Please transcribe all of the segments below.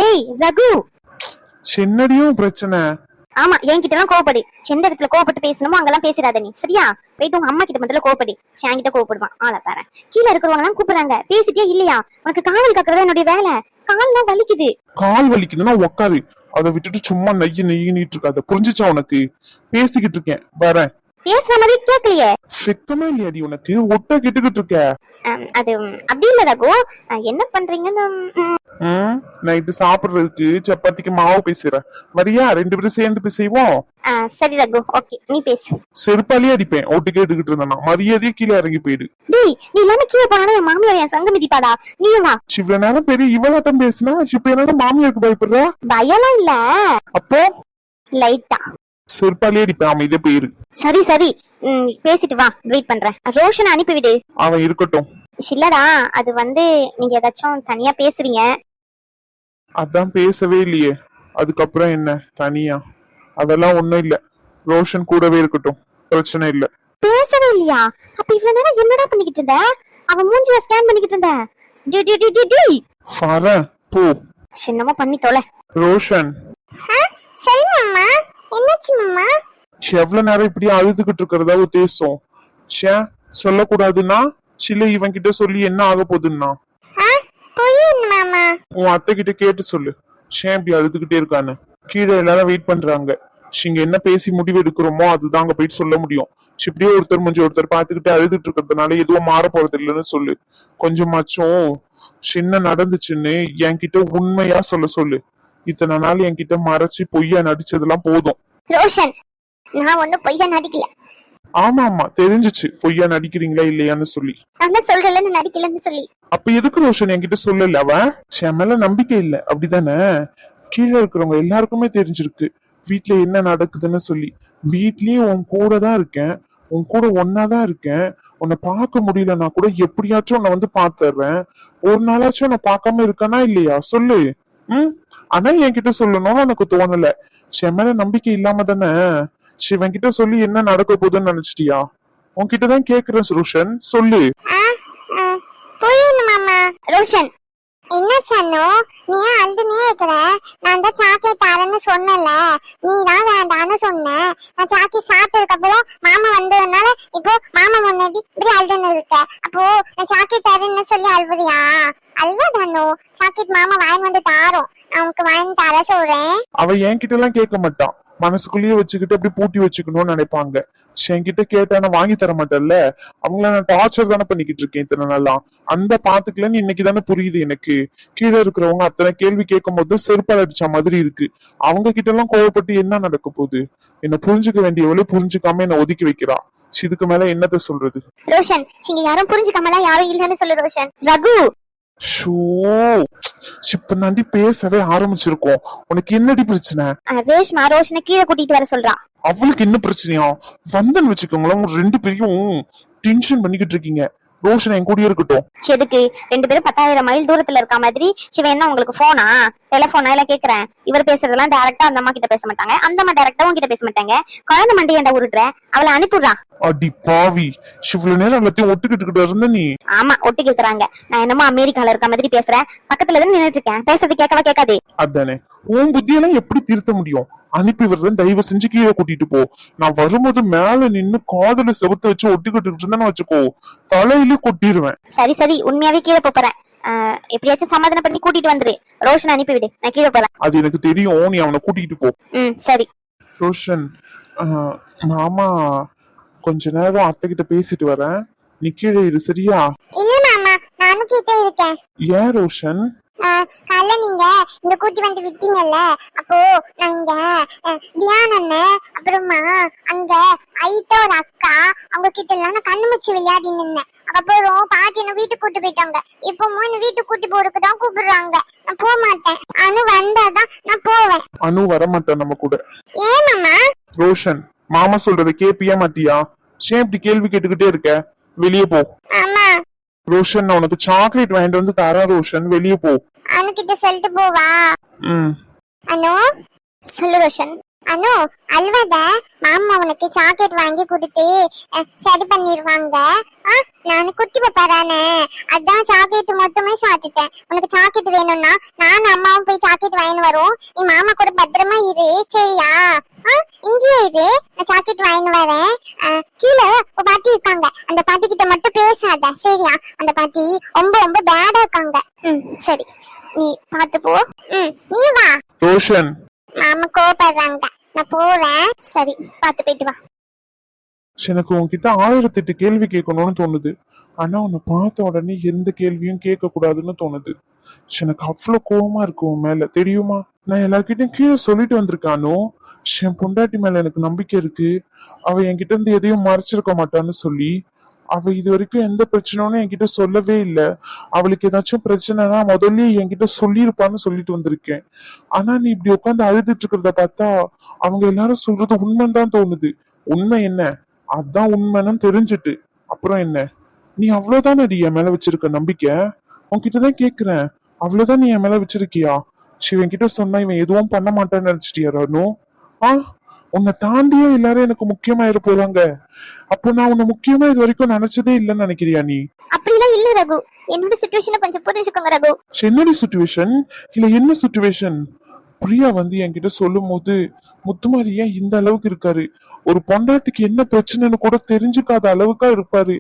டேய் ரகு. சின்னடியும் பிரச்சனை. ஆமா, என்கிட்ட எல்லாம் கோவப்படு. எந்த இடத்துல கோவப்பட்டு பேசணுமோ அங்கெல்லாம் பேசிடாத நீ, சரியா? போயிட்டு உங்க அம்மா கிட்ட முதல்ல கோவப்படு. என்கிட்ட கோவப்படுவான் ஆளை பாரு. கீழே இருக்கிறவங்க எல்லாம் கூப்பிடுறாங்க, பேசிட்டே இல்லையா? உனக்கு காவல் காக்குறதா என்னுடைய வேலை. கால்லாம் வலிக்குது. கால் வலிக்குதுன்னா உக்காரு. அதை விட்டுட்டு சும்மா நெய்யிட்டு இருக்காத. புரிஞ்சுச்சா உனக்கு? பேசிக்கிட்டு இருக்கேன் வரேன். பேசுற மாதிரி கேட்கலையே. சிக்கமா இல்லையாடி உனக்கு? ஒட்ட கேட்டுக்கிட்டு இருக்க. அது அப்படி இல்ல ரகு. என்ன பண்றீங்கன்னு. நைட்டு சாப்பிடுறதுக்கு சப்பாத்திக்கு மாவு பேசுறேன். வரியா? 2 பேரும் சேர்ந்து பேசுவோம். சரி ரகு, ஓகே, நீ பேசு. செருப்பாலே அடிப்பேன் ஒட்டு கேட்டுக்கிட்டு இருந்தா. மரியாதையே கீழே இறங்கி போயிடு. டேய், நீ இல்லாம கீழே போனா என் மாமியார் என் சங்க மிதிப்பாடா. நீ வா. இவ்வளவு நேரம் பெரிய இவளாட்டம் பேசினா இப்ப என்னோட மாமியாருக்கு பயப்படுற? பயம்லாம் இல்ல, அப்போ லைட்டா செருப்பாலே அடிப்பேன். அவன் இதே பேரு. சரி சரி, பேசிட்டு வா, வெயிட் பண்றேன். ரோஷன் அனுப்பிவிடு. அவன் இருக்கட்டும். இல்லடா, அது நீங்க ஏதாச்சும் தனியா பேசுவீங்க. அதான் பேசவே இல்லையே. அதுக்கப்புறம் என்ன தனியா? அதெல்லாம் ஒண்ணும் இல்ல. ரோஷன் கூடவே இருக்கட்டும், பிரச்சனை இல்ல. பேசவே இல்லையா? அப்ப இவ்வளவு நேரம் என்னடா பண்ணிக்கிட்டு இருந்த? அவன் மூஞ்சில ஸ்கேன் பண்ணிக்கிட்டு இருந்த. டி டி டி டி டி. வரேன் போ. சின்னமா பண்ணி தொலை. ரோஷன். சரி மாமா. என்னாச்சு மாமா? எவ்வளவு நேரம் இப்படி அழுதுகிட்டு இருக்கிறதா உத்தேசம்? சொல்லக்கூடாதுன்னா சில இவன் கிட்ட சொல்லி என்ன ஆக போகுதுன்னா உன் அத்தை கிட்ட கேட்டு சொல்லு. இப்படி அழுதுகிட்டே இருக்கான்னு. கீழே எல்லாரும் வெயிட் பண்றாங்க. இங்க என்ன பேசி முடிவு எடுக்கிறோமோ அதுதான் அங்க போயிட்டு சொல்ல முடியும். இப்படியே ஒருத்தர் முடிஞ்சு ஒருத்தர் பாத்துக்கிட்டு அழுதுட்டு இருக்கிறதுனால எதுவும் மாற போறது இல்லைன்னு சொல்லு. கொஞ்சமாச்சும் சின்ன நடந்துச்சுன்னு என்கிட்ட உண்மையா சொல்லு. இத்தனை நாள் என்கிட்ட மறைச்சு பொய்யா நடிச்சதெல்லாம் போதும். ரோஷன், நான் ஒண்ணும் பொய்யா நடிக்கல. ஆமா ஆமா தெரிஞ்சிச்சு பொய்யா நடிக்கிறீங்களா இல்லையான்னு சொல்லி. நான் சொல்றேன் நடிக்கலன்னு சொல்லி. அப்ப எதுக்கு ரோஷன் என்கிட்ட சொல்லல? அவன் என் மேல நம்பிக்கை இல்ல அப்படிதானே? கீழே இருக்கிறவங்க எல்லாருக்குமே தெரிஞ்சிருக்கு வீட்டுல என்ன நடக்குதுன்னு சொல்லி. வீட்லயே உன் கூட தான் இருக்கேன், உன் கூட ஒன்னாதான் இருக்கேன். உன்னை பார்க்க முடியலன்னா கூட எப்படியாச்சும் உன்னை வந்து பாத்துறேன். ஒரு நாளாச்சும் உன்னை பார்க்காம இருக்கானா இல்லையா சொல்லு. ஆனா என்கிட்ட சொல்லணும்னு எனக்கு தோணல. என் மேல நம்பிக்கை இல்லாம தானே சிவன் கிட்ட சொல்லி என்ன நடக்க போகுதுன்னு நினைச்சிட்டியா? உன்கிட்டதான் கேக்குறேன் ரோஷன், சொல்லு. ரோஷன், என்ன சொன்னோ? நீ அழுதுனே இருக்கிற. நான் தான் சாக்லேட் தரேன்னு சொன்னல, நீ தான் வேண்டான்னு சொன்ன. நான் சாக்லேட் சாப்பிட்டதுக்கு அப்புறம் மாமா வந்ததுனால இப்போ மாமா முன்னாடி இப்படி அழுதுன்னு இருக்க. அப்போ நான் சாக்லேட் தரேன்னு சொல்லி அழுவுறியா? அல்வா தானோ, சாக்லேட் மாமா வாங்கி வந்து தாரோம், நான் உனக்கு வாங்கி தர சொல்றேன். அவ என்கிட்ட எல்லாம் கேட்க மாட்டான். மனசுக்குள்ளேயே வச்சுக்கிட்டு அப்படி பூட்டி வச்சுக்கணும்னு நினைப்பாங்க. என்கிட்ட கேட்டா நான் வாங்கி தர மாட்டேன்ல. அவங்கள நான் டார்ச்சர் தானே பண்ணிக்கிட்டு இருக்கேன் இத்தனை நாளா. அந்த பாத்துக்கலன்னு இன்னைக்கு தானே புரியுது எனக்கு. கீழே இருக்கிறவங்க அத்தனை கேள்வி கேட்கும் போது செருப்பால் அடிச்ச மாதிரி இருக்கு. அவங்க கிட்ட எல்லாம் கோவப்பட்டு என்ன நடக்க போகுது? என்ன புரிஞ்சுக்க வேண்டியவளே புரிஞ்சுக்காம என்ன ஒதுக்கி வைக்கிறா. இதுக்கு மேல என்னத்த சொல்றது? ரோஷன், நீங்க யாரும் புரிஞ்சுக்காமலாம் யாரும் இல்லன்னு சொல்லு ரோஷன். ரகு, இப்ப தாண்டி பேசவே ஆரம்பிச்சிருக்கோம். உனக்கு என்னடி பிரச்சனை? ரேஷ்மா ரோஷனை கீழே கூட்டிட்டு வர சொல்றா. அவளுக்கு என்ன பிரச்சனையா? வந்தன்னு வச்சுக்கோங்களேன், 2 பேரையும் டென்ஷன் பண்ணிக்கிட்டு இருக்கீங்க. ரோஷன் என் கூடயே இருக்கட்டும். எதுக்கு 2 பேரும் 10,000 மைல் தூரத்துல இருக்க மாதிரி? சிவன் என்ன உங்களுக்கு போனா டெலிபோனா எல்லாம் கேக்குறேன். இவர் பேசுறதெல்லாம் டைரக்டா அந்த அம்மா கிட்ட பேச மாட்டாங்க, அந்த அம்மா டைரக்டா உங்ககிட்ட பேச மாட்டாங்க. குழந்தை மண்டைய அந்த உருட்டுற, அவளை அனுப்பிடுறா. அடி பாவி, இவ்வளவு நேரம் எல்லாத்தையும் ஒட்டுக்கிட்டு இருந்த நீ. ஆமா, ஒட்டு கேக்குறாங்க. நான் என்னமோ அமெரிக்கால இருக்க மாதிரி பேசுறேன். பக்கத்துல இருந்து நின்னுட்டு இருக்கேன், பேசுறது கேட்கவா கேட்காது? அதானே உன் புத்தியெல்லாம் எப்படி திருத்த முடியும்? அனுப்பி விடுறேன், தயவு செஞ்சு கீழே கூட்டிட்டு போ. நான் வரும்போது மேல நின்னு காதல செவுத்து வச்சு ஒட்டிக்கிட்டு இருந்தேன்னு வச்சுக்கோ, தலையில கொட்டிடுவேன். சரி சரி, உண்மையாவே கீழே போறேன். எப்படியாச்சும் சமாதானம் பண்ணி கூட்டிட்டு வந்துரு. ரோஷன் அனுப்பி விடு, நான் கீழே போறேன். அது எனக்கு தெரியும், நீ அவனை கூட்டிட்டு போ. சரி. ரோஷன், மாமா கொஞ்ச நேரம் அத்தை கிட்ட பேசிட்டு வரேன், நீ கீழே இரு சரியா? இல்ல மாமா, நானும் கிட்ட இருக்கேன். ஏன் ரோஷன்? காலைல நீங்க இந்த கூட்டி வந்து விட்டீங்கல்ல, அப்போ நான் இங்க தியானண்ண அப்புறமா அங்க ஐட்ட ஒரு அக்கா அவங்க கிட்ட எல்லாம் நான் கண்ணு வச்சு விளையாடி நின்னேன். அதுக்கப்புறம் பாட்டி என்ன வீட்டுக்கு கூட்டு போயிட்டாங்க. இப்போ என்ன வீட்டுக்கு கூட்டி போறதுக்கு தான் கூப்பிடுறாங்க. நான் போக மாட்டேன். அனு வந்தாதான் நான் போவேன். அனு வர மாட்டேன் நம்ம கூட. ஏன் மாமா? ரோஷன், மாமா சொல்றத கேப்பியா மாட்டியா? ஏன் இப்படி கேள்வி கேட்டுக்கிட்டே இருக்க? வெளியே போ. ஆமா ரோஷன், நான் உனக்கு சாக்லேட் வாங்கிட்டு வந்து தரேன். ரோஷன் வெளியே போ. அனு கிட்ட சொல்லிட்டு போவா. அனு சொல்லு ரோஷன். அனு அல்வாத மாமா உனக்கு சாக்லேட் வாங்கி கொடுத்து சரி பண்ணிடுவாங்க. நான் குட்டி பாப்பாரானே, அதான் சாக்லேட் மொத்தமே சாப்பிட்டுட்டேன். உனக்கு சாக்லேட் வேணும்னா நானும் அம்மாவும் போய் சாக்லேட் வாங்கின்னு வரோம். நீ மாமா கூட பத்திரமா இரு சரியா? இங்கேயே இரு, நான் சாக்லேட் வாங்கின்னு வரேன். கீழே ஒரு பாட்டி இருக்காங்க, அந்த பாட்டி கிட்ட மட்டும் பேசாத சரியா? அந்த பாட்டி ரொம்ப ரொம்ப பேடா இருக்காங்க. சரி, நீ பாத்து போ. நீ வா. ரோஷன், மாமா கோபப்படுறாங்க, நான் போறேன். சரி, பாத்து போயிட்டு வா. எனக்கு உன்கிட்ட 1008 கேள்வி கேட்கணும்னு தோணுது. ஆனா உன்னை பார்த்த உடனே எந்த கேள்வியும் கேட்க கூடாதுன்னு தோணுது. எனக்கு அவ்வளவு கோவமா இருக்கு உன் மேல, தெரியுமா? நான் எல்லார்கிட்டயும் கீழே சொல்லிட்டு வந்திருக்கானோ, என் பொண்டாட்டி மேல எனக்கு நம்பிக்கை இருக்கு, அவ என்கிட்ட இருந்து எதையும் மறைச்சிருக்க மாட்டான்னு சொல்லி. அவ இது வரைக்கும் எந்த பிரச்சனைன்னு என்கிட்ட சொல்லவே இல்லை. அவளுக்கு ஏதாச்சும் பிரச்சனைனா முதல்ல என்கிட்ட சொல்லியிருப்பான்னு சொல்லிட்டு வந்திருக்கேன். ஆனா நீ இப்படி உட்காந்து அழுதுட்டு இருக்கிறத பார்த்தா அவங்க எல்லாரும் சொல்றது உண்மைன்னு தோணுது. உண்மை என்ன? அதான் உண்மைன்னு தெரிஞ்சுட்டு அப்புறம் என்ன? நீ அவ்வளவுதான் நீ என் மேல வச்சிருக்க நம்பிக்கை. உன்கிட்டதான் கேக்குறேன், அவ்வளவுதான் நீ என் மேல வச்சிருக்கியா? சிவன் கிட்ட சொன்னா இவன் எதுவும் பண்ண மாட்டான்னு நினைச்சிட்டியா ரானு? உன்னை தாண்டியே எல்லாரும் எனக்கு முக்கியமாயிரு போறாங்க. அப்போ நான் உன்னை முக்கியமா இது வரைக்கும் நினைச்சதே இல்லைன்னு நினைக்கிறியா நீ? அப்படிலாம் இல்ல ரகு, என்னோட சிச்சுவேஷனை கொஞ்சம் புரிஞ்சுக்கோங்க ரகு. என்னடி சுச்சுவேஷன்? இல்ல என்ன சுச்சுவேஷன்? பிரியா என்கிட்ட சொல்லும் போது முத்துமாரி ஏன் இந்த அளவுக்கு இருக்காரு, ஒரு பொண்டாட்டிக்கு என்ன பிரச்சனைன்னு கூட தெரிஞ்சுக்காத அளவுக்கா இருப்பாரு.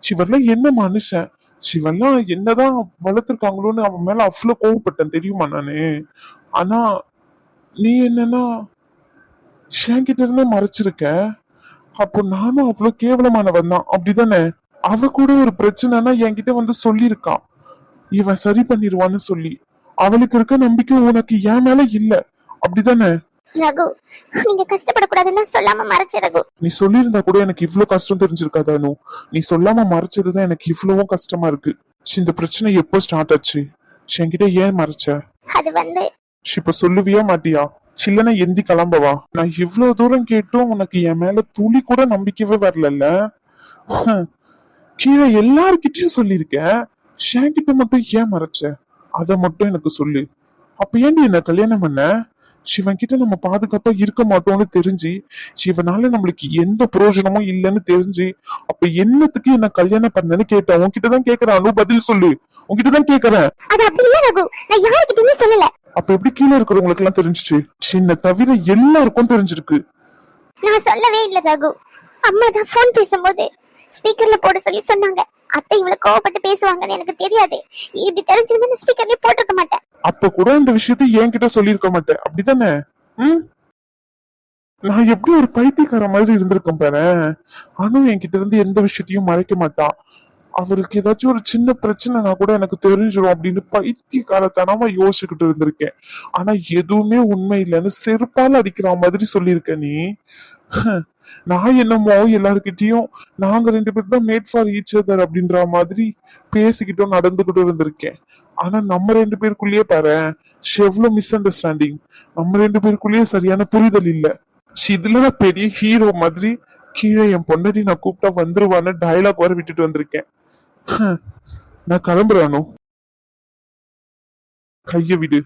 சிவர்லாம் என்ன மனுஷன்? சிவன்லாம் என்னதான் வளர்த்திருக்காங்களோன்னு அவன் மேல அவ்வளவு கோவப்பட்டேன் தெரியுமா நானு. ஆனா நீ என்னன்னா என்கிட்ட இருந்தே மறைச்சிருக்க. அப்போ நானும் அவ்வளவு கேவலமானவன் தான், அப்படிதானே? அவ கூட ஒரு பிரச்சனைனா என்கிட்ட சொல்லியிருக்கான், இவன் சரி பண்ணிருவான்னு சொல்லி. அவளுக்கு இருக்க நம்பிக்கை உனக்கு என் மேல இல்ல, அப்படிதானே? ரகு, நீங்க கஷ்டப்படக்கூடாதுன்னு சொல்லாம மறைச்ச ரகு. நீ சொல்லியிருந்தா கூட எனக்கு இவ்வளவு கஷ்டம் தெரிஞ்சிருக்காதானு. நீ சொல்லாம மறைச்சதுதான் எனக்கு இவ்வளவும் கஷ்டமா இருக்கு. இந்த பிரச்சனை எப்போ ஸ்டார்ட் ஆச்சு? என்கிட்ட ஏன் மறைச்ச? அது இப்ப சொல்லுவியா மாட்டியா? இல்லன்னா எந்தி கிளம்பவா? நான் இவ்வளவு தூரம் கேட்டும் உனக்கு என் மேல துளி கூட நம்பிக்கையே வரல. கீழே எல்லார்கிட்டயும் சொல்லியிருக்கேன், என்கிட்ட மட்டும் ஏன் மறைச்ச? அத மட்டும் எனக்கு சொல்லு. அப்ப ஏன் என்ன கல்யாணம் பண்ண? சிவன் கிட்ட நம்ம பாதுகாப்பா இருக்க மாட்டோம்னு தெரிஞ்சு, சிவனால நம்மளுக்கு எந்த பிரயோஜனமும் இல்லைன்னு தெரிஞ்சு, அப்ப என்னத்துக்கு என்ன கல்யாணம் பண்ணன்னு கேட்டேன். உன்கிட்டதான் கேக்குறான், பதில் சொல்லு. உன்கிட்டதான் கேக்குறேன். அது அப்படி இல்ல ரகு, நான் யாருக்கிட்டயுமே சொல்லல. அப்ப எப்படி கீழே இருக்கிறவங்களுக்கு எல்லாம் தெரிஞ்சிச்சு? சின்ன தவிர எல்லாருக்கும் தெரிஞ்சிருக்கு. நான் சொல்லவே இல்ல ரகு. அம்மா தான் போன் பேசும்போது ஸ்பீக்கர்ல போட சொல்லி சொன்னாங்க. அத்தை இவ்வளவு கோவப்பட்டு பேசுவாங்கன்னு எனக்கு தெரியாது. இப்படி தெரிஞ்சிருந்தா ஸ்பீக்கர்லயே போட்டிருக்க மாட்டேன். அப்ப கூட இந்த விஷயத்தை என்கிட்ட சொல்லியிருக்க மாட்டேன், அப்படித்தானே? நான் எப்படி ஒரு பைத்தியக்கார மாதிரி இருந்திருக்கேன் பாரு. ஆனா என்கிட்ட இருந்து எந்த விஷயத்தையும் மறைக்க மாட்டான். அவருக்கு ஏதாச்சும் ஒரு சின்ன பிரச்சனைனா கூட எனக்கு தெரிஞ்சிடும் அப்படின்னு பைத்தியக்காரத்தனமா யோசிச்சுக்கிட்டு இருந்திருக்கேன். ஆனா எதுவுமே உண்மை இல்லைன்னு செருப்பால அடிக்கிற மாதிரி சொல்லியிருக்க நீ. நான் என்னமோ எல்லாருக்கிட்டையும் நாங்க 2 பேரும் தான் மேட் ஃபார் ஈச் அதர் அப்படின்ற மாதிரி பேசிக்கிட்டோம் நடந்துகிட்டு இருந்திருக்கேன். ஆனா நம்ம 2 பேருக்குள்ளேயே பாரு எவ்வளவு மிஸ் அண்டர்ஸ்டாண்டிங். நம்ம 2 பேருக்குள்ளேயே சரியான புரிதல் இல்ல. இதுல நான் பெரிய ஹீரோ மாதிரி கீழே என் பொண்டாட்டி நான் கூப்பிட்டா வந்துருவான்னு டயலாக் வர விட்டுட்டு வந்திருக்கேன். நான் கிளம்புறானோ? கைய விடு,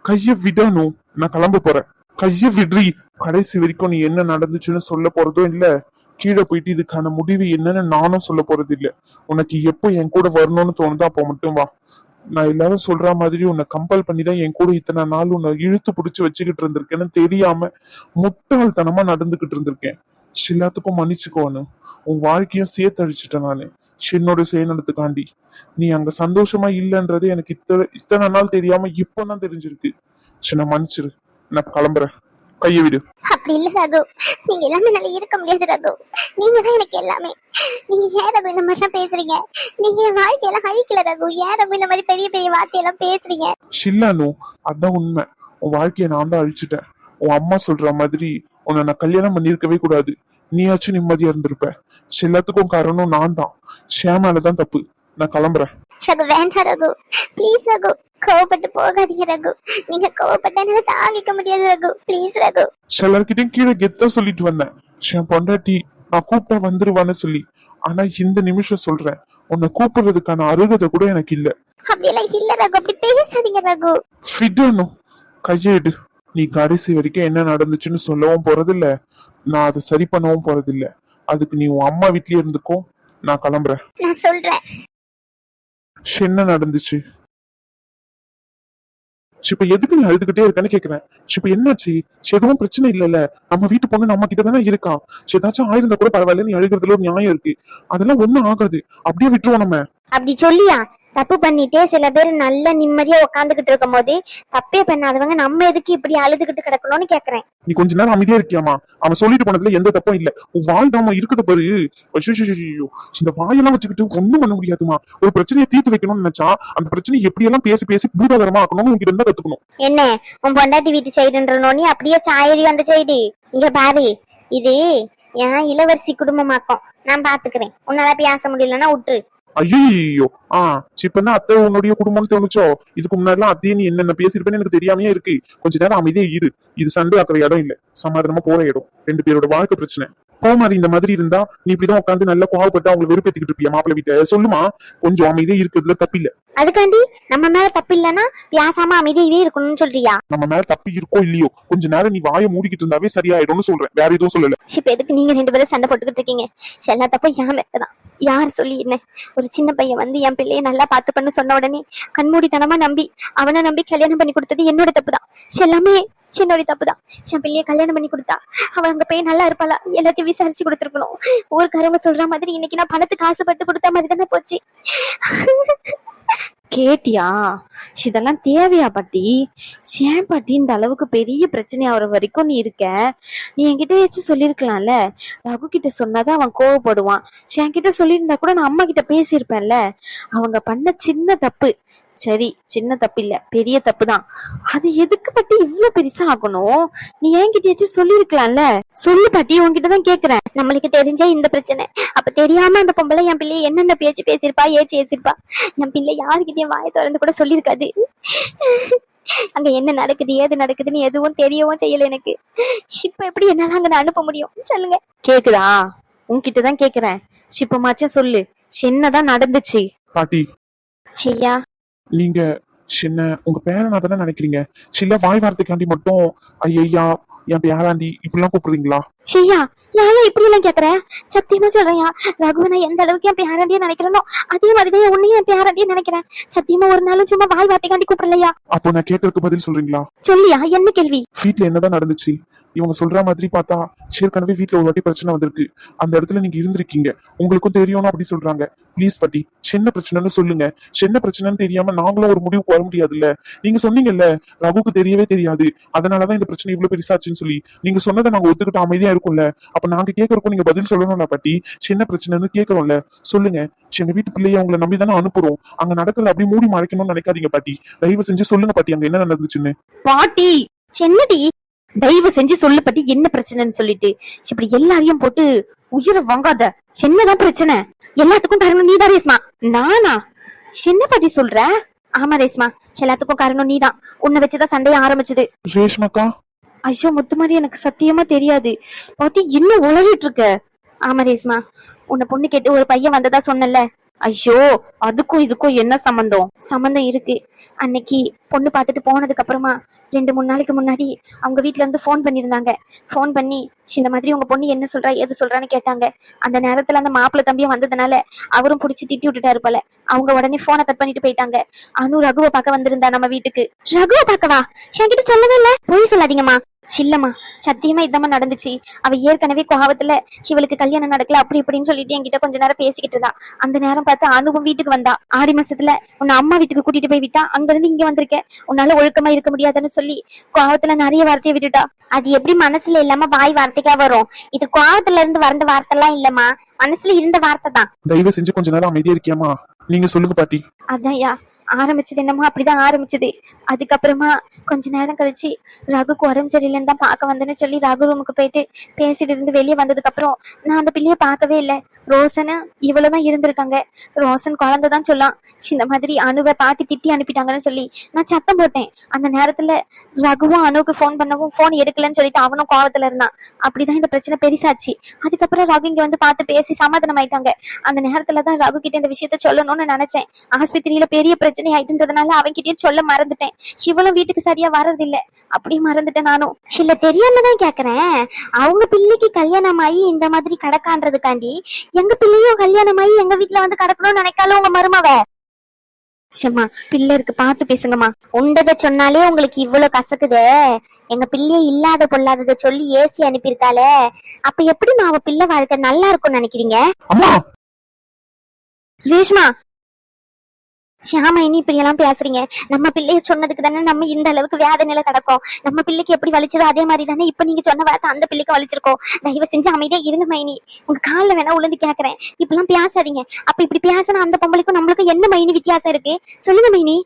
கைய விடணும். நான் கிளம்ப போறேன், கைய விடுறி. கடைசி வரைக்கும் நீ என்ன நடந்துச்சுன்னு சொல்ல போறதும் இல்ல, கீழே போயிட்டு இதுக்கான முடிவு என்னன்னு நானும் சொல்ல போறது இல்ல. உனக்கு எப்போ என் கூட வரணும்னு தோணுதோ அப்போ மட்டும் வா. நான் எல்லாரும் சொல்ற மாதிரி உன்னை கம்பல் பண்ணிதான் என் கூட இத்தனை நாள் உன்னை இழுத்து பிடிச்சு வச்சுக்கிட்டு இருந்திருக்கேன்னு தெரியாம முட்டாள்தனமா நடந்துகிட்டு இருந்திருக்கேன். எல்லாத்துக்கும் மன்னிச்சுக்கோன்னு உன் வாழ்க்கையும் சேர்த்து அழிச்சிட்டேன் நானு என்னோட சுயநலத்துக்காண்டி. நீ அங்க சந்தோஷமா இல்லன்றது எனக்கு இத்தனை நாள் தெரியாம இப்பதான் தெரிஞ்சிருக்கு. நான் மன்னிச்சிரு, நான் கிளம்புறேன், கைய விடு. அப்படி இல்ல ரகு, நீங்க எல்லாமே நல்லா இருக்க முடியாது ரகு. நீங்க தான் எனக்கு எல்லாமே. நீங்க ஏன் ரகு இந்த மாதிரி எல்லாம் பேசுறீங்க? நீங்க என் வாழ்க்கையெல்லாம் அழிக்கல ரகு. ஏன் ரகு இந்த மாதிரி பெரிய பெரிய வார்த்தையெல்லாம் பேசுறீங்க? ஷில்லானு, அதான் உண்மை. உன் வாழ்க்கைய நான் தான் அழிச்சிட்டேன். உன் அம்மா சொல்ற மாதிரி உன்னை நான் கல்யாணம் பண்ணிருக்கவே கூடாது. நீயாச்சும் நிம்மதியா இருந்திருப்ப. எல்லாத்துக்கும் காரணம் நான் தான். ஷியாமாலதான் தப்பு. நான் கிளம்புறேன். ரகு வேண்டாம் ரகு, ப்ளீஸ் ரகு. கோவப்பட்டு போகாதீங்க ரகு. நீங்க கோவப்பட்ட என்னால தாங்கிக்க முடியாது ரகு, ப்ளீஸ் ரகு. எல்லார்கிட்டயும் கீழே கெத்தா சொல்லிட்டு வந்தேன், என் பொண்டாட்டி நான் கூப்பிட்டா வந்துருவான்னு சொல்லி. ஆனா இந்த நிமிஷம் சொல்றேன், உன்னை கூப்பிடுறதுக்கான அருகதை கூட எனக்கு இல்ல. அப்படியெல்லாம் இல்ல ரகு, அப்படி பேசாதீங்க ரகு. விடணும், கையெடு. நீ கடைசி வரைக்கும் என்ன நடந்துச்சுன்னு சொல்லவும் போறதில்ல, நான் அதை சரி பண்ணவும் போறதில்ல. அதுக்கு நீ உன் அம்மா வீட்லயே இருந்துக்கோ, நான் கிளம்புறேன். நான் சொல்றேன். என்ன நடந்துச்சு? இப்ப எதுக்கு நீ அழுதுகிட்டே இருக்கன்னு கேக்குறேன். இப்ப என்னாச்சு? எதுவும் பிரச்சனை இல்லல்ல, நம்ம வீட்டு பொண்ணு நம்ம கிட்ட தானே இருக்கான். ஏதாச்சும் ஆயிருந்தா கூட பரவாயில்ல, நீ அழுகிறதுல ஒரு நியாயம் இருக்கு. அதெல்லாம் ஒண்ணும் ஆகாது, அப்படியே விட்டுருவோம் நம்ம. அப்படி சொல்லியா? தப்பு பண்ணிட்டு சில பேர் நல்ல நிம்மதியா உட்காந்துக்கிட்டு இருக்கும் போது தப்பே பண்ணாதவங்க நம்ம எதுக்கு இப்படி அழுதுகிட்டு கிடக்கணும்னு கேக்குறேன். நீ கொஞ்ச நேரம் அமைதியா இருக்கியாமா? அவன் சொல்லிட்டு போனதுல எந்த தப்பும் இல்ல. உன் வாழ்ந்தாம இருக்குது பாரு. ஐயோ, இந்த வாயெல்லாம் வச்சுக்கிட்டு ஒண்ணும் பண்ண முடியாதுமா. ஒரு பிரச்சனையை தீர்த்து வைக்கணும்னு நினைச்சா அந்த பிரச்சனையை எப்படியெல்லாம் பேசி பேசி பூதாகரமா ஆக்கணும்னு உங்ககிட்ட இருந்தா கத்துக்கணும். என்ன உன் பொண்டாட்டி வீட்டு சைடுன்றனோனி அப்படியே சாயறி அந்த சைடு இங்க பாரு. இது என் இளவரசி குடும்பமாக்கும், நான் பாத்துக்கிறேன். உன்னால பேச முடியலன்னா விட்டுரு. ஐயோ, இப்பதான் அத்தை உன்னுடைய குடும்பம்னு தோணுச்சோ? இதுக்கு முன்னாடி அத்தையே நீ என்னென்ன பேசிருப்பேன்னு எனக்கு தெரியாமையே இருக்கு. கொஞ்ச நேரம் அமைதியா இரு. இது சண்டை ஆக்குற இடம் இல்ல, சமாதானமா போற இடம். 2 பேரோட வாழ்க்கை பிரச்சனை. மாதிரி இந்த மாதிரி இருந்தா நீ இப்படிதான் உட்காந்து நல்லா கோவப்பட்டு அவங்களை வெறுப்பேத்திக்கிட்டு இருப்பியா மாப்பிள்ள வீட்டை? சொல்லுமா, கொஞ்சம் அமைதியா இருக்கிறதுல தப்பில்ல. அதுக்காண்டி நம்ம மேல தப்பு இல்லன்னா பேசாம அமைதியாவே இருக்கணும்னு சொல்றியா? நம்ம மேல தப்பு இருக்கோ இல்லையோ, கொஞ்ச நேரம் நீ வாயை மூடிக்கிட்டு இருந்தாவே சரியாயிடும்னு சொல்றேன், வேற எதுவும் சொல்லல. இப்ப எதுக்கு நீங்க 2 பேரும் சண்டை போட்டுக்கிட்டு இருக்கீங்க? எல்லா தப்பும் என் மேலதான். யார் சொல்லி என்ன? ஒரு சின்ன பையன் வந்து என் பிள்ளைய நல்லா பாத்துப்பன்னு சொன்ன உடனே கண்மூடித்தனமா நம்பி அவனை நம்பி கல்யாணம் பண்ணி கொடுத்தது என்னோட தப்புதான். எல்லாமே என்னோட தப்புதான். என் பிள்ளைய கல்யாணம் பண்ணி கொடுத்தா அவன் அங்க போய் நல்லா இருப்பாளா எல்லாத்தையும் விசாரிச்சு கொடுத்துருக்கணும். ஊருக்காரவங்க சொல்ற மாதிரி இன்னைக்கு நான் பணத்துக்கு ஆசைப்பட்டு கொடுத்த மாதிரி தானே போச்சு. கேட்டியா? இதெல்லாம் தேவையா பாட்டி? ஏன் பாட்டி இந்த அளவுக்கு பெரிய பிரச்சனை ஆகுற வரைக்கும் நீ இருக்க? நீ என்கிட்ட ஏதாச்சும் சொல்லிருக்கலாம்ல. ரகு கிட்ட சொன்னாதான் அவன் கோவப்படுவான். என்கிட்ட சொல்லியிருந்தா கூட நான் அம்மா கிட்ட பேசியிருப்பேன்ல. அவங்க பண்ண சின்ன தப்பு, சரி சின்ன தப்பு இல்ல, பெரிய தப்பு தான். அது எதுக்கு பாட்டி இவ்வளவு பெருசா ஆகணும்? நீ என்கிட்டயாச்சும் சொல்லிருக்கலாம்ல. சொல்லு பாட்டி, உன்கிட்டதான் கேக்குறேன். நம்மளுக்கு தெரிஞ்ச இந்த பிரச்சனை, அப்ப தெரியாம அந்த பொம்பளை என் பிள்ளைய என்னென்ன பேச்சு பேசிருப்பா, ஏச்சு ஏசிருப்பா. என் பிள்ளை யாருக்கிட்டயும் வாயை திறந்து கூட சொல்லிருக்காது. அங்க என்ன நடக்குது ஏது நடக்குதுன்னு எதுவும் தெரியவும் செய்யல எனக்கு. இப்ப எப்படி என்னால அங்க அனுப்ப முடியும் சொல்லுங்க? கேக்குதா? உன்கிட்டதான் கேக்குறேன். இப்பமாச்சும் சொல்லு, என்னதான் நடந்துச்சு? பாட்டி, செய்யா நீங்க சின்ன உங்க பேரனா தானே நினைக்கிறீங்க? சில வாய் வார்த்தைக்காண்டி மட்டும் ஐயா என் பேராண்டி இப்படிலாம் கூப்பிடுறீங்களா? செய்யா யாரா இப்படி எல்லாம் கேக்குற? சத்தியமா சொல்றையா, ரகுவனை எந்த அளவுக்கு என் பேராண்டிய நினைக்கிறனோ அதே மாதிரிதான் உன்னையும் என் பேராண்டிய நினைக்கிறேன். சத்தியமா ஒரு நாளும் சும்மா வாய் வார்த்தைக்காண்டி கூப்பிடலையா? அப்போ நான் கேட்கறதுக்கு பதில் சொல்றீங்களா? சொல்லியா, என்ன கேள்வி? வீட்டுல என்னதான் நடந்துச்சு? இவங்க சொல்ற மாதிரி பார்த்தா ஏற்கனவே வீட்டுல ஒரு வாட்டி பிரச்சனை வந்திருக்கு. அந்த இடத்துல நீங்க இருந்திருக்கீங்க, உங்களுக்கும் தெரியும்னு அப்படி சொல்றாங்க. ப்ளீஸ் பாட்டி, சின்ன பிரச்சனைன்னு சொல்லுங்க. சின்ன பிரச்சனைன்னு தெரியாம நாங்களும் ஒரு முடிவுக்கு வர முடியாதுல்ல. நீங்க சொன்னீங்கல்ல ரகுக்கு தெரியவே தெரியாது, அதனாலதான் இந்த பிரச்சனை இவ்வளவு பெருசாச்சுன்னு சொல்லி. நீங்க சொன்னதை நாங்க ஒத்துக்கிட்டு அமைதியா இருக்கும்ல. அப்ப நாங்க கேட்கறப்போ நீங்க பதில் சொல்லணும்ல பாட்டி. சின்ன பிரச்சனைன்னு கேட்கறோம்ல, சொல்லுங்க. எங்க வீட்டு பிள்ளைய உங்களை நம்பிதானே அனுப்புறோம். அங்க நடக்கிறத அப்படி மூடி மறைக்கணும்னு நினைக்காதீங்க பாட்டி. தயவு செஞ்சு சொல்லுங்க பாட்டி, அங்க என்ன நடந்துச்சுன்னு. பாட்டி சென்னடி, தயவு செஞ்சு சொல்லு பாட்டி, என்ன பிரச்சனைன்னு சொல்லிட்டு. இப்படி எல்லாரையும் போட்டு உயிரை வாங்காத. என்னதான் பிரச்சனை? எல்லாத்துக்கும் காரணம் நீதான் ரேஸ்மா. நானா? என்ன பாட்டி சொல்ற? ஆமா ரேஸ்மா, எல்லாத்துக்கும் காரணம் நீதான். உன்னை வச்சுதான் சண்டையை ஆரம்பிச்சது. ரேஷ்மாக்கா? ஐயோ முத்துமாரி, எனக்கு சத்தியமா தெரியாது. பாட்டி இன்னும் உளறிட்டு இருக்க. ஆமா ரேஸ்மா, உன்னை பொண்ணு கேட்டு ஒரு பையன் வந்ததா சொன்னல. ஐயோ, அதுக்கும் இதுக்கும் என்ன சம்பந்தம்? சம்பந்தம் இருக்கு. அன்னைக்கு பொண்ணு பார்த்துட்டு போனதுக்கு அப்புறமா 2-3 நாளைக்கு முன்னாடி அவங்க வீட்ல இருந்து போன் பண்ணிருந்தாங்க. போன் பண்ணி இந்த மாதிரி உங்க பொண்ணு என்ன சொல்றா எது சொல்றான்னு கேட்டாங்க. அந்த நேரத்துல அந்த மாப்பிள்ளை தம்பியும் வந்ததுனால அவரும் புடிச்சு திட்டி விட்டுட்டாரு போல. அவங்க உடனே போனை கட் பண்ணிட்டு போயிட்டாங்க. அனு ரகுவை பார்க்க வந்திருந்தா நம்ம வீட்டுக்கு. ரகுவை பார்க்கவா? என்கிட்ட சொல்லவே இல்ல. பொய் சொல்லாதீங்கம்மா. சில்லம்மா, சத்தியமா இதமா நடந்துச்சு. அவ ஏற்கனவே கோவத்துல இவளுக்கு கல்யாணம் நடக்கல அப்படி இப்படின்னு சொல்லிட்டு என்கிட்ட கொஞ்ச நேரம் பேசிக்கிட்டு இருந்தா. அந்த நேரம் பார்த்து அனுவும் வீட்டுக்கு வந்தா. 6 மாசத்துல உன்னை அம்மா வீட்டுக்கு கூட்டிட்டு போய் விட்டா. அங்க இருந்து இங்க வந்திருக்க, உன்னால ஒழுக்கமா இருக்க முடியாதுன்னு சொல்லி கோவத்துல நிறைய வார்த்தையை விட்டுட்டா. அது எப்படி மனசுல இல்லாம வாய் வார்த்தைக்கா வரும்? இது கோவத்துல இருந்து வந்த வார்த்தை எல்லாம் இல்லம்மா, மனசுல இருந்த வார்த்தை தான். தயவு செஞ்சு கொஞ்ச நேரம் அமைதியா இருக்கியாமா? நீங்க சொல்லுங்க பாட்டி. அதான்யா ஆரம்பிச்சது என்னமோ அப்படிதான் ஆரம்பிச்சது. அதுக்கப்புறமா கொஞ்ச நேரம் கழிச்சு ரகுக்கு உடம்பு சரியில்லைன்னு தான் பார்க்க வந்தேன்னு சொல்லி ரகு ரூமுக்கு போயிட்டு பேசிட்டு இருந்து வெளியே வந்ததுக்கு அப்புறம் நான் அந்த பிள்ளைய பார்க்கவே இல்லை. ரோசனும் இவ்வளவுதான் இருந்திருக்காங்க. ரோசன் குழந்தைதான் சொல்லலாம். இந்த மாதிரி அணுவை பாட்டி திட்டி அனுப்பிட்டாங்கன்னு சொல்லி நான் சத்தம் போட்டேன். அந்த நேரத்துல ரகுவும் அணுவுக்கு ஃபோன் பண்ணவும் ஃபோன் எடுக்கலன்னு சொல்லிட்டு அவனும் கோவத்துல இருந்தான். அப்படிதான் இந்த பிரச்சனை பெருசாச்சு. அதுக்கப்புறம் ரகு இங்க வந்து பார்த்து பேசி சமாதானம் ஆயிட்டாங்க. அந்த நேரத்துலதான் ரகு கிட்ட இந்த விஷயத்த சொல்லணும்னு நினைச்சேன். ஆஸ்பத்திரியில பெரிய பிரச்சனை ஆயிட்டுன்றதுனால அவன்கிட்டயும் சொல்ல மறந்துட்டேன். சிவலும் வீட்டுக்கு சரியா வர்றதில்ல, அப்படியே மறந்துட்டேன் நானும். இல்ல தெரியாமதான் கேக்குறேன். அவங்க பிள்ளைக்கு கல்யாணம் ஆகி இந்த மாதிரி கடக்கான்றதுக்காண்டி எங்க பிள்ளையும் கல்யாணம் ஆகி எங்க வீட்டுல வந்து கடக்கணும்னு நினைக்காலும் உங்க மருமவ. சம்மா பிள்ளை இருக்கு, பார்த்து பேசுங்கம்மா. உண்டத சொன்னாலே உங்களுக்கு இவ்வளவு கசக்குதே. எங்க பிள்ளைய இல்லாத பொல்லாதத சொல்லி ஏசி அனுப்பியிருக்காளே, அப்ப எப்படிமா அவ பிள்ளை வாழ்க்கை நல்லா இருக்கும்னு நினைக்கிறீங்க? அம்மா ரேஷ்மா, ஷியாமா இனி இப்படி எல்லாம் பேசுறீங்க? நம்ம பிள்ளைய சொன்னதுக்கு தானே நம்ம இந்த அளவுக்கு வேதனையில கிடக்கும். நம்ம பிள்ளைக்கு எப்படி வலிச்சதோ அதே மாதிரி தானே இப்ப நீங்க சொன்ன வார்த்தை அந்த பிள்ளைக்கு வலிச்சிருக்கோம். தயவு செஞ்சு அமைதியா இருங்க மைனி. உங்க காலில் வேணா உளுந்து கேக்குறேன், இப்பெல்லாம் பேசாதீங்க. அப்ப இப்படி பேசினா அந்த பொம்பளைக்கும் நம்மளுக்கும் என்ன மைனி வித்தியாசம் இருக்கு சொல்லுங்க மைனி.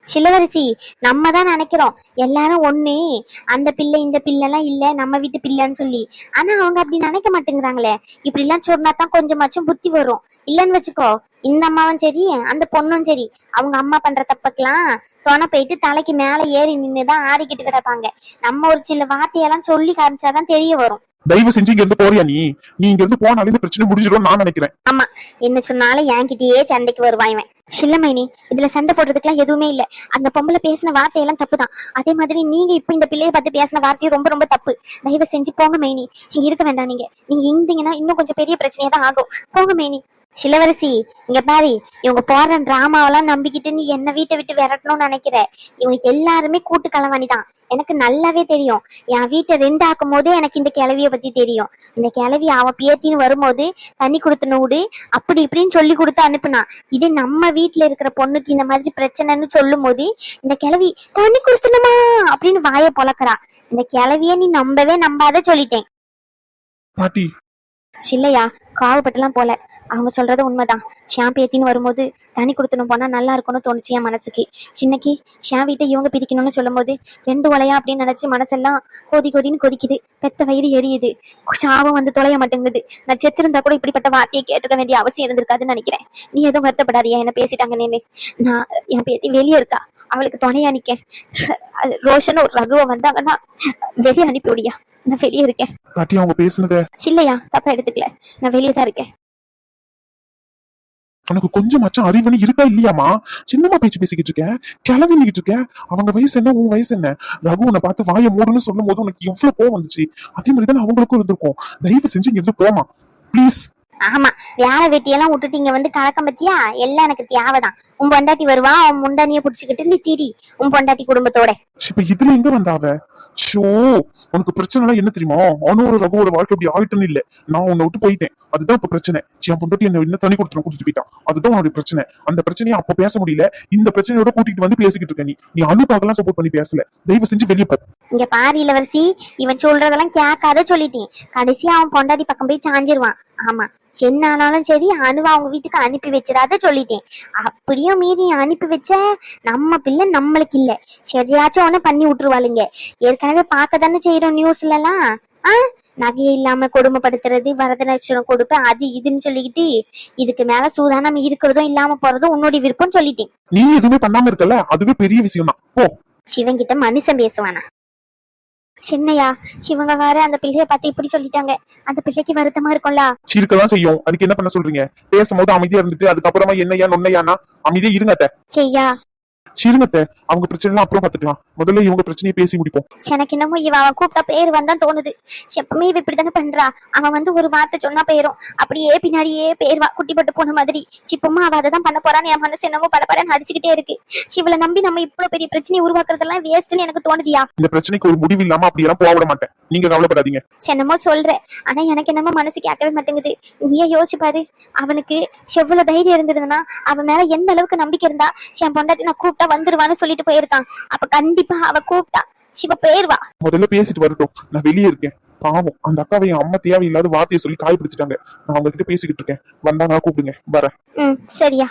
சிலவரிசி, நம்ம தான் நினைக்கிறோம் எல்லாரும் ஒண்ணு, அந்த பிள்ளை இந்த பிள்ளை எல்லாம் இல்ல நம்ம வீட்டு பிள்ளைன்னு சொல்லி. ஆனா அவங்க அப்படி நினைக்க மாட்டேங்கிறாங்களே. இப்படி எல்லாம் சொன்னாதான் கொஞ்சமாச்சும் புத்தி வரும். இல்லன்னு வச்சுக்கோ, இந்த அம்மாவும் சரி அந்த பொண்ணும் சரி அவங்க அம்மா பண்ற தப்புக்கெல்லாம் துணை போயிட்டு தலைக்கு மேல ஏறி நின்னுதான் ஆடிக்கிட்டு கிடப்பாங்க. நம்ம ஒரு சில வார்த்தையெல்லாம் சொல்லி காமிச்சாதான் தெரிய வரும். தயவு செஞ்சு இங்க இருந்து போறியா? நீ இங்க இருந்து போனாலே இந்த பிரச்சனை முடிஞ்சிடும் நான் நினைக்கிறேன். ஆமா, என்ன சொன்னாலும் என்கிட்டயே சண்டைக்கு வருவான் இவன். சில்லமைனி, இதுல சண்டை போடுறதுக்குலாம் எதுவுமே இல்ல. அந்த பொம்பளை பேசின வார்த்தையெல்லாம் தப்புதான். அதே மாதிரி நீங்க இப்ப இந்த பிள்ளைய பார்த்து பேசின வார்த்தையும் ரொம்ப ரொம்ப தப்பு. தயவு செஞ்சு போங்க மைனி. இங்க இருக்க வேண்டாம். நீங்க இருந்தீங்கன்னா இன்னும் கொஞ்சம் பெரிய பிரச்சனையா தான் ஆகும். போங்க மைனி. சிலவரிசி, இங்க பாரு, இவங்க போற டிராமாவெல்லாம் நம்பிக்கிட்டு நீ என்ன வீட்டை விட்டு விரட்டணும்னு நினைக்கிற. இவங்க எல்லாருமே கூட்டு களவாணிதான். எனக்கு நல்லாவே தெரியும். என் வீட்டை 2 ஆக்கும் போதே எனக்கு இந்த கிளவிய பத்தி தெரியும். இந்த கிளவி அவன் பேத்தின்னு வரும்போது தண்ணி கொடுத்துன விடு அப்படி இப்படின்னு சொல்லி கொடுத்து அனுப்புனா. இது நம்ம வீட்டுல இருக்கிற பொண்ணுக்கு இந்த மாதிரி பிரச்சனைன்னு சொல்லும் போது இந்த கிளவி தண்ணி கொடுத்துணுமா அப்படின்னு வாயை பொளக்குறா. இந்த கிளவிய நீ நம்பவே நம்பாத சொல்லிட்டேன். பாட்டி சில்லையா, காவப்பட்டுலாம் போல. அவங்க சொல்றது உண்மைதான். ஷியாம் பேத்தின்னு வரும்போது தனி கொடுத்துணும் போனா நல்லா இருக்கும்னு தோணுச்சு என் மனசுக்கு. சின்னக்கு ஷியாம் வீட்டை இவங்க பிரிக்கணும்னு சொல்லும் போது 2 ஒலையா அப்படின்னு நினைச்சு மனசெல்லாம் கொதின்னு கொதிக்குது. பெத்த வயிறு எரியுது. சாவும் வந்து தொலைய மாட்டேங்குது. நான் செத்திருந்தா கூட இப்படிப்பட்ட வார்த்தையை கேட்டுக்க வேண்டிய அவசியம் இருந்திருக்காதுன்னு நினைக்கிறேன். நீ எதுவும் வருத்தப்படாதியா என்ன பேசிட்டாங்கன்னு. நான் என் பேத்தி வெளியே இருக்கா, அவளுக்கு துணையா நிக்க. ரோஷன் ஒரு ரகுவ வந்தாங்கன்னா வெளியே அனுப்பி விடியா. நான் வெளியே இருக்கேன். பாட்டி அவங்க பேசுனத சில்லையா, தப்பா எடுத்துக்கல. நான் வெளியே தான் இருக்கேன். உனக்கு கொஞ்சமாச்சும் அறிவுன்னு இருக்கா இல்லையாமா? சின்னமா பேச்சு பேசிக்கிட்டு இருக்க, கிளம்பிக்கிட்டு இருக்க. அவங்க வயசு என்ன உன் வயசு என்ன? ரகு உன்னை பார்த்து வாயை மூடுன்னு சொல்லும் போது உனக்கு எவ்வளவு கோவம் வந்துச்சு. அதே மாதிரி தானே அவங்களுக்கும் இருந்திருக்கும். தயவு செஞ்சு இங்க இருந்து போமா பிளீஸ். ஆமா, வேலை வெட்டியெல்லாம் விட்டுட்டு இங்க வந்து கலக்கம் பத்தியா? எல்லாம் எனக்கு தேவைதான். உன் பொண்டாட்டி வருவா, உன் முண்டானிய புடிச்சுக்கிட்டு நீ திரி உன் பொண்டாட்டி குடும்பத்தோட. இப்ப இதுல எங்க வந்தாவ? ஷோ, உனக்கு பிரச்சனை என்ன தெரியுமா? அவனோட ரகுவோட வாழ்க்கை அப்படி ஆயிட்டுன்னு இல்ல. நான் உன்னை விட்டு போயிட்டேன், அதுதான் இப்ப பிரச்சனை. என் பொண்டாட்டி என்ன தனி கொடுத்து கூட்டிட்டு போயிட்டான், அதுதான் உன்னோட பிரச்சனை. அந்த பிரச்சனையை அப்ப பேச முடியல, இந்த பிரச்சனையோட கூட்டிட்டு வந்து பேசிக்கிட்டு இருக்க நீ அனுப்பாக்கெல்லாம் சப்போர்ட் பண்ணி பேசல. தயவு செஞ்சு வெளியே போ. இங்க பாரு இளவரசி, இவன் சொல்றதெல்லாம் கேட்காத சொல்லிட்டேன். கடைசியா அவன் பொண்டாட்டி பக்கம் போய் சாஞ்சிருவான். ஆமா, என்ன ஆனாலும் சரி அணுவா அவங்க வீட்டுக்கு அனுப்பி வச்சிடாத சொல்லிட்டேன். அப்படியும் மீறி அனுப்பி வச்ச நம்ம பிள்ளை நம்மளுக்கு இல்ல, சரியாச்சும் ஒண்ணு பண்ணி விட்டுருவாளுங்க. ஏற்கனவே பார்க்க தானே செய்யறோம் நியூஸ்ல எல்லாம். நகையை இல்லாம கொடுமைப்படுத்துறது, வரதட்சணை கொடுப்பு, அது இதுன்னு சொல்லிக்கிட்டு இதுக்கு மேல சூதானம் இருக்கிறதும் இல்லாம போறதும் உன்னுடைய விருப்பம் சொல்லிட்டேன். நீ எதுவுமே பண்ணாம இருக்கல, அதுவே பெரிய விஷயம் தான். போ. சிவங்கிட்ட மனுஷன் பேசுவானா? சின்னையா, சிவங்க வேற அந்த பிள்ளைய பார்த்து இப்படி சொல்லிட்டாங்க. அந்த பிள்ளைக்கு வருத்தமா இருக்கும்ல. இருக்கதான் செய்யும். அதுக்கு என்ன பண்ண சொல்றீங்க? பேசும்போது அமைதியா இருந்துட்டு அதுக்கப்புறமா என்னையா நொன்னையானா அமைதியா இருங்கட்ட. செய்யா சிறுங்கத்தை அவங்க பிரச்சனை எல்லாம் அப்புறம் பாத்துக்கலாம். முதல்ல இவங்க பிரச்சனையை பேசி முடிப்போம். எனக்கு என்னமோ அவன் கூப்பிட்டா பேர் வந்தான் தோணுது. எப்பவுமே இவ இப்படித்தானே பண்றா. அவன் வந்து ஒரு வார்த்தை சொன்னா பேரும், அப்படியே பின்னாடியே பேர் குட்டி போட்டு போன மாதிரி. சிப்பமா அவ அதை தான் பண்ண போறான்னு என் மனசு என்னமோ படப்படன்னு அடிச்சுக்கிட்டே இருக்கு. சிவலை நம்பி நம்ம இவ்வளவு பெரிய பிரச்சனையை உருவாக்குறதெல்லாம் வேஸ்ட்னு எனக்கு தோணுதியா. இந்த பிரச்சனைக்கு ஒரு முடிவு இல்லாம அப்படி எல்லாம் போக விட மாட்டேன், நீங்க கவலைப்படாதீங்க. என்னமோ சொல்ற, ஆனா எனக்கு என்னமோ மனசு கேட்கவே மாட்டேங்குது. நீயே யோசிச்சு பாரு, அவனுக்கு எவ்வளவு தைரியம் இருந்திருந்தனா, அவன் மேல எந்த அளவுக்கு நம்பிக்கை இருந்தா என் பொண்டாட்டி நான் கூப்பிட்டா வந்துருவான்னு சொல்லிட்டு போயிருக்கான். அப்ப கண்டிப்பா அவ கூப்பிட்டா சிவ போயிருவா. முதல்ல பேசிட்டு வரட்டும், நான் வெளியே இருக்கேன். பாவம் அந்த அக்காவை என் அம்மா தேவையில்லாத வார்த்தையை சொல்லி காயப்படுத்திட்டாங்க. நான் அவங்க கிட்ட பேசிக்கிட்டு இருக்கேன். வந்தா நான் கூப்பிடுங்க, வரேன். சரியா.